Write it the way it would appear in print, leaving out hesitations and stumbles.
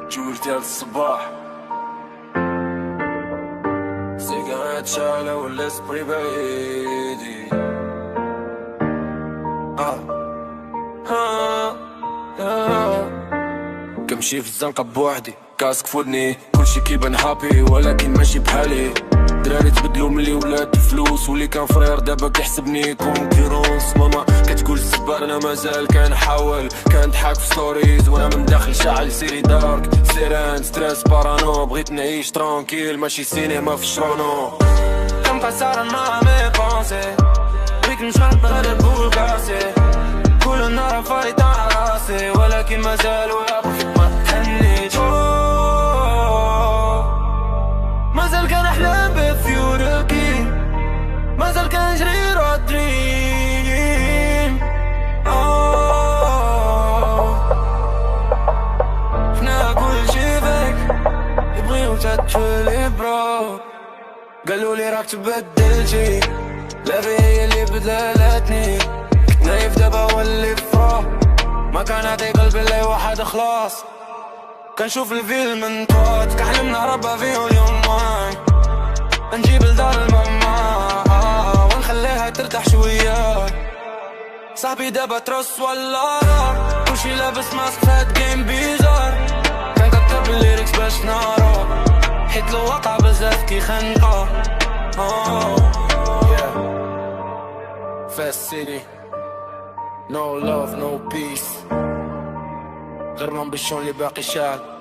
جوج ديال الصباح سيجارات شالة والاسبري بعيدي كنمشي في الزنقة بوحدي كاسك فودني كلشي كيبان هابي ولكن ماشي بحالي. دراري تبدلو ملي ولات الفلوس واللي كان فرير دابا كيحسبني كونكورونس. ماما كتقول الزبار انا مازال كنحاول كنضحك في ستوريز وانا من داخل شاعل سيري دارك سيران ستريس بارانو. بغيت نعيش ترانكيل ماشي سينما في شرونو. كنبقى سهران مع مي بونسي بغيت نشرب غير بولكاسي كل نهار فايت على راسي ولكن مازال واقف ما تهنيتش. مازال كنحلم بفيوركي مازال كنجري رو دريم. حنا كلشي فيك يبغيو تتولي برو. قالولي راك تبدلتي لافي هي اللي بدلتني. كنت نايف دابا ولي فرا ما كان عطي قلبي لي واحد خلاص. كنشوف الفيلم من طوات كحلم نهربها فيه اليومين. نجيب لدار الماما ونخليها ترتاح شوية. صاحبي دابا ترس ولا كلشي لابس ماسك فهاد جيم بيزار. كنكتب الليريكس باش نهرب حيت الواقع بزاف كيخنقا. Fast city, no love, no peace. غير الامبيشن اللي باقي شال.